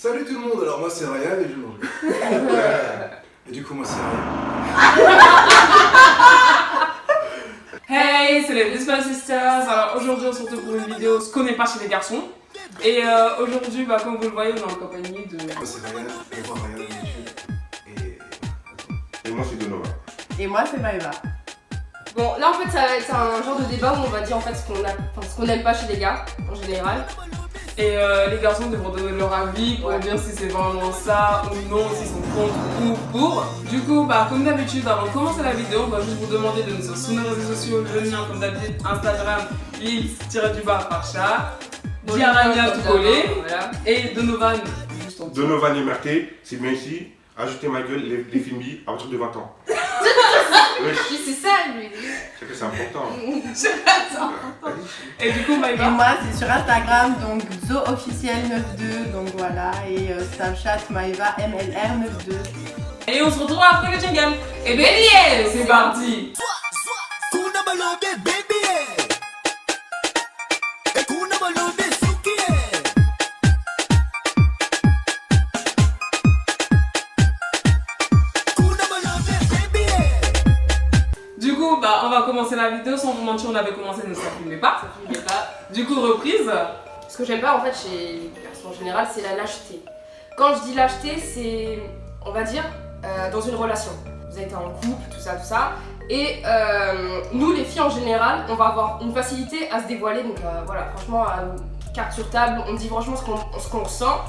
Salut tout le monde, alors moi c'est Ryan et je mange. Et du coup moi c'est Ryan. Hey, c'est les Whisper Sisters. Alors aujourd'hui on se retrouve pour une vidéo ce qu'on n'est pas chez les garçons. Et aujourd'hui, comme vous le voyez, on est en compagnie de... Moi c'est Ryan, on voit Ryan sur YouTube. Et moi c'est Donovan. Et moi c'est Maëva. Bon, là en fait, ça va être un genre de débat où on va dire en fait ce qu'on n'aime pas chez les gars en général. Et les garçons devront donner leur avis pour dire si c'est vraiment ça ou non, s'ils sont contre ou pour. Du coup, comme d'habitude, avant de commencer la vidéo, on va juste vous demander de nous suivre sur nos réseaux sociaux, le lien comme d'habitude, Instagram, X-Parcha, Diarania tout collé, voilà. et Donovan juste en dessous. Donovan et Marté, c'est bien ici. Ajoutez ma gueule, les films à partir de 20 ans. Puis c'est ça lui. C'est que c'est important. Et du coup, Et Maïva, moi c'est sur Instagram, donc ZoOfficiel92, donc voilà, et Snapchat Maëva MLR92. et on se retrouve après le jingle. Et bien, c'est parti. Du coup, on va commencer la vidéo. Sans vous mentir, on avait commencé, mais ça filmait pas. Du coup, reprise. Ce que j'aime pas en fait chez les garçons en général, c'est la lâcheté. Quand je dis lâcheté, c'est, on va dire, dans une relation. Vous avez été en couple, tout ça. Et nous, les filles en général, on va avoir une facilité à se dévoiler. Donc voilà, franchement, carte sur table, on dit franchement ce qu'on ressent.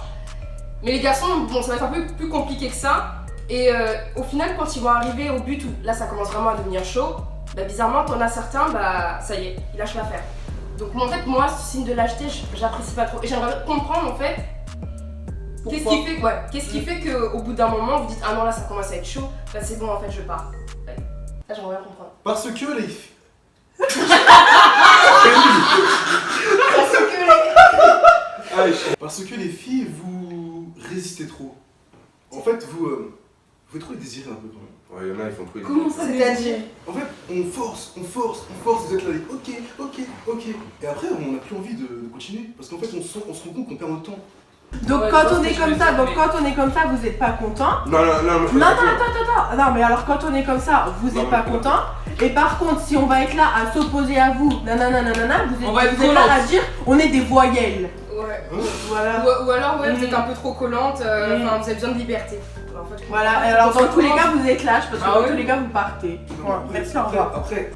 Mais les garçons, bon, ça va être un peu plus compliqué que ça. Et au final, quand ils vont arriver au but où là ça commence vraiment à devenir chaud, bizarrement, t'en as certains, ça y est, ils lâchent l'affaire. Donc moi, ce signe de lâcheté, j'apprécie pas trop. Et j'aimerais comprendre en fait, qu'est-ce qui fait qu'au bout d'un moment, vous dites ah non là ça commence à être chaud, c'est bon en fait je pars. Ouais. Là j'aimerais bien comprendre. Parce que les filles. Parce que les filles, vous résistez trop. En fait, vous trop les désirer un peu quand même. Ouais, il y en a, ils font trop. Comment ça, C'est-à-dire En fait, on force, vous êtes là, ok. Et après, on n'a plus envie de continuer. Parce qu'en fait, on se rend compte qu'on perd notre temps. Donc Ouais, quand je pense on que est je comme vais ça, faire, donc quand on est comme ça, vous êtes pas content. Non, Non, attends. Non, mais alors quand on est comme ça, vous Non, êtes pas mais- content. Et par contre, si on va être là à s'opposer à vous, nanana, On va être vous êtes là collante. à dire on est des voyelles. Ouais. Voilà. Ou alors ouais, vous êtes un peu trop collante, vous avez besoin de liberté. En fait, Voilà, et alors dans tous les cas, vous êtes lâche parce que Ah dans ouais. tous les cas, vous partez. Ouais, merci, au revoir. Après,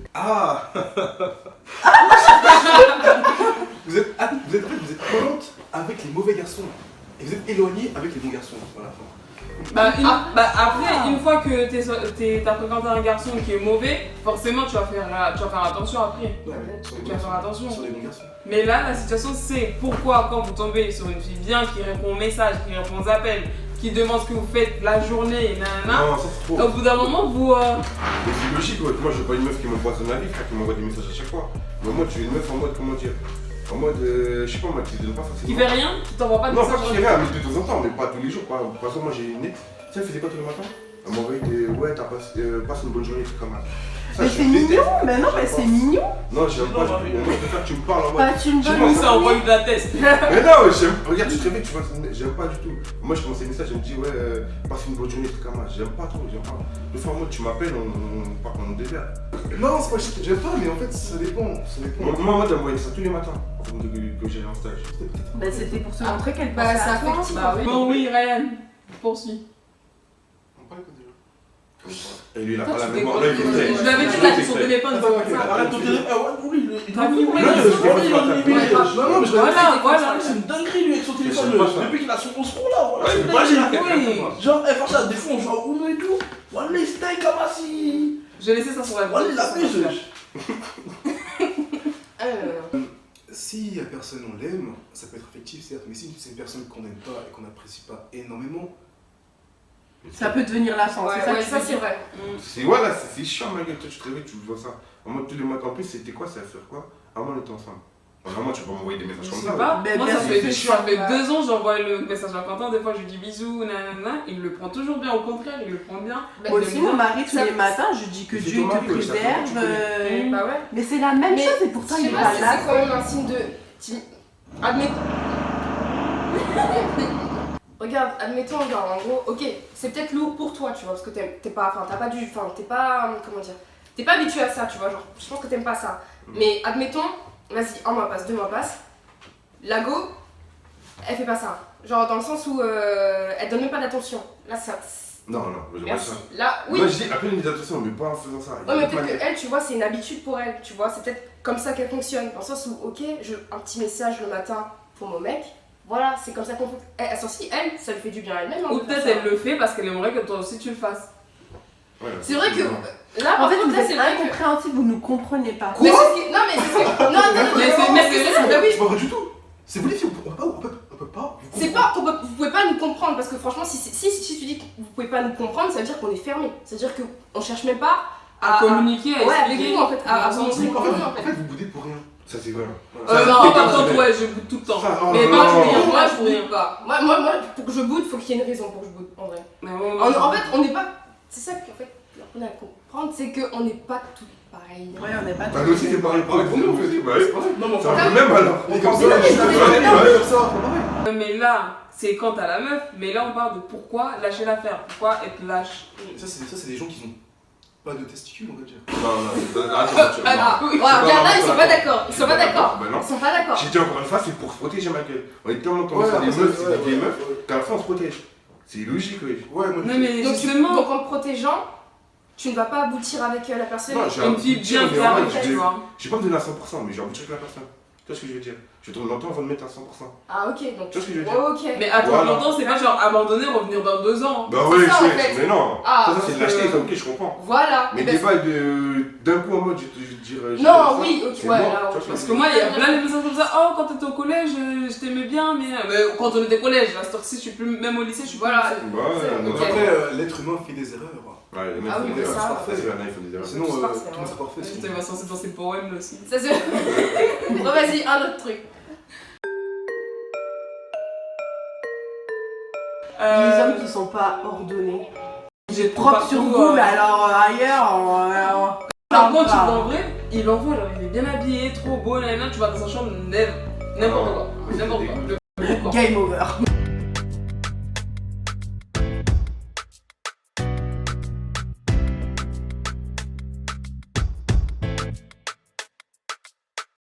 vous êtes collante avec les mauvais garçons. Et vous êtes éloigné avec les bons garçons. Voilà. Après, une fois que t'as fréquenté un garçon qui est mauvais, forcément tu vas faire attention après. Ouais, sur les Tu vas faire attention. Sur les bons garçons. Mais là, la situation c'est pourquoi quand vous tombez sur une fille bien qui répond aux messages, qui répond aux appels, qui demande ce que vous faites la journée, Non, ça c'est trop. au bout d'un moment vous... Mais c'est logique, ouais. Moi je veux pas une meuf qui m'empoisonne la vie, frère, qui m'envoie des messages à chaque fois. Mais moi tu es une meuf en mode, comment dire, en mode, je sais pas, moi qui donne pas qui facilement. fait rien, qui t'envoie pas de Non, message. pas qui fait rien, mais de temps en temps, mais pas tous les jours. Par exemple, moi j'ai une ex, tu sais, elle faisait quoi tous les matins? Elle m'envoyait des, ouais, passe une bonne journée, c'est comme ça. Ça, Mais je c'est déteste. mignon, mais non, mais J'aime c'est pas. mignon. Non, j'aime pas du tout. Moi, je préfère que tu me parles en mode. Pas une Tu bonne Nous ça journée. envoie de la test. Mais non, regarde, tu te réveilles, tu vois, j'aime pas du tout. Moi, je commence les messages, je me dis, ouais, passe une bonne journée, truc comme ça. J'aime pas trop, j'aime pas. Des fois, moi, tu m'appelles, on part dans des verres. Non, c'est pas que j'aime pas, mais en fait, ça dépend. Moi, elle m'envoyait ça tous les matins, avant que j'aille en stage. C'était pour se montrer qu'elle Bah, pensait c'est à toi. affectif. Bah oui. Bon oui, Ryan, poursuis. On parle quoi déjà? Et lui, il a Toi, pas la tu mémoire. déconnes. Là, il fait Je l'avais dit là, sur son téléphone, c'est comme ça. Arrête ton téléphone. Ah ouais, oui, il Ah oui, il oui, a oui, fait oui, il a oui, mis oui, les- Non, mais je l'avais Voilà. C'est une dinguerie lui avec son téléphone. Je sais pas ça. Depuis qu'il a son 11 pro là, voilà, Ouais, c'est mais une moi, j'ai dinguerie. Oui. Genre, franchement, des fois on joue à Uno et tout. Voilà, les steaks comme si. J'ai laissé ça sur la Voilà, il a fait, Si la personne on l'aime, ça peut être affectif certes, mais si c'est une personne qu'on n'aime pas et qu'on n'apprécie pas énormément, Ça peut devenir lassant, c'est ça que tu ça veux c'est dire. vrai. C'est voilà, c'est chiant, ma gueule. Toi, tu te réveilles, tu vois ça. En mode tous les matins, en plus, c'était quoi? Ça va faire quoi? Avant, on était ensemble. Vraiment, tu peux m'envoyer des Je messages comme sais ça. pas, Mais moi bien ça sûr, fait c'est 2 ans, j'envoie le message à Quentin, des fois je lui dis bisous, nanana, il le prend toujours bien, au contraire, il le prend bien. Moi aussi, mon mari, tous Ça- les matins, je dis que C'est Dieu ton te mari, ouais, ça fait préserve. longtemps que tu Bah ouais. Mais c'est la même Mais chose et pourtant Je il sais est pas pas si là. c'est quand même un signe de. Admettons. Regarde, admettons, genre, en gros, ok, c'est peut-être lourd pour toi, tu vois, parce que t'es pas, enfin, t'es pas, comment dire, t'es pas habitué à ça, tu vois, genre, je pense que t'aimes pas ça. Mais admettons, vas-y, un mois passe, 2 mois passent, la go, elle fait pas ça. Genre, dans le sens où elle donne même pas d'attention. Là, ça. Non, j'aimerais Merci. ça. Là, oui. Moi, je dis appelle une attention, mais pas en faisant ça. Ouais, mais peut-être qu'elle, tu vois, c'est une habitude pour elle, tu vois, c'est peut-être comme ça qu'elle fonctionne. Dans le sens où, ok, un petit message le matin pour mon mec, voilà, c'est comme ça qu'on fonctionne. Elle, ça lui fait du bien à elle-même. Ou peut-être elle le fait parce qu'elle aimerait que toi aussi tu le fasses. Ouais, C'est vrai que. Là, En par fait, contre, vous là, êtes c'est vrai que. incompréhensible, vous nous comprenez pas. Mais c'est ce qui- Non, mais c'est ce que. Non, attends, Mais c'est oui. C'est pas vrai du tout. C'est vous les filles, on peut pas. vous C'est comprendre. pas, vous pouvez pas nous comprendre parce que franchement, si tu dis que vous pouvez pas nous comprendre, ça veut dire qu'on est fermé. Ça veut dire qu'on cherche même pas à communiquer, à ouais, expliquer. avec vous en fait, à vous montrer Oui, comment on est, en en fait. fait, vous boudez pour rien. Ça, c'est vrai. Voilà. Non, Ça, par c'est- contre, ouais, je boude tout le temps. Ça, oh Mais là pas là. pour rien, Moi, moi je pour rien. boude pas. Moi, pour que je boude, faut qu'il y ait une raison pour que je boude, en vrai. Mais ouais, moi, En fait, on n'est pas. C'est ça qu'en fait, on a à comprendre, c'est qu'on n'est pas tous pareils. Ouais, on n'est pas Bah, nous aussi, c'est pareil. Pour nous, on fait dit, bah, c'est pareil. Non, mais C'est enfin, un peu même alors. on est comme ça, Mais non, je suis mais désolé, non, mais ouais, comme ça, c'est pas pareil. Mais là, c'est quand t'as la meuf, mais là on parle de pourquoi lâcher l'affaire, pourquoi être lâche. Ça, c'est des gens qui ont pas de testicules, on va dire. Non, attends, Ah, non. voilà, regarde là, ils sont pas d'accord. d'accord. Ils sont pas d'accord. Bah non. Ils sont pas d'accord. J'ai dit encore une fois, c'est pour se protéger ma gueule. On est tellement tombé Ouais, sur des après, meufs, c'est- c'est des vieilles ouais, meufs, ouais. qu'à la fin on se protège. C'est logique, oui. Ouais, moi, Non mais Donc, justement, donc en te protégeant, tu ne vas pas aboutir avec la personne. Non, j'ai une fille aboutir, bien mais en vrai, fermée, je tu vais- vois. Je vais pas me donner à 100%, mais j'ai aboutir avec la personne. Tu vois ce que je veux dire? Je vais tourner longtemps avant de mettre à 100%. Ah, ok, donc. Tu vois ce que je veux dire? Ouais, ok. Mais attends Voilà. longtemps, c'est pas genre abandonner, revenir dans 2 ans. Bah C'est ouais, ça, en je fait. sais, mais non. Ah, Ça, c'est de parce l'acheter, que- ça, ok, je comprends. Voilà. Mais Eh ben, débat d'un coup en mode, je dirais. Non, oui, ok, c'est ouais, mort, là, tu vois ce Parce je que veux moi, dire? il y a plein de messages comme ça. Oh, quand t'étais au collège, je t'aimais bien, mais quand on était au collège, à cette heure-ci, je suis plus, même au lycée, je suis plus. Voilà. au lycée. Bah ouais, non, Ok. Après, l'être humain fait des erreurs. Ouais, les mecs Ah font oui, des mais erreurs, ça, c'est parfait, c'est vrai, il faut des erreurs. Sinon, C'est tout parfait, le monde serait parfait. Putain, sinon. il va censé dans ses poèmes là aussi. Ça c'est. Bon, vas-y, un autre truc. Les hommes qui sont pas ordonnés. j'ai Propre sur vous, mais alors ailleurs, Par contre, tu pas. vois en vrai, il l'envoie, genre il est bien habillé, trop beau, là, tu vas dans sa chambre, n'importe quoi. N'importe quoi. Le- Game over.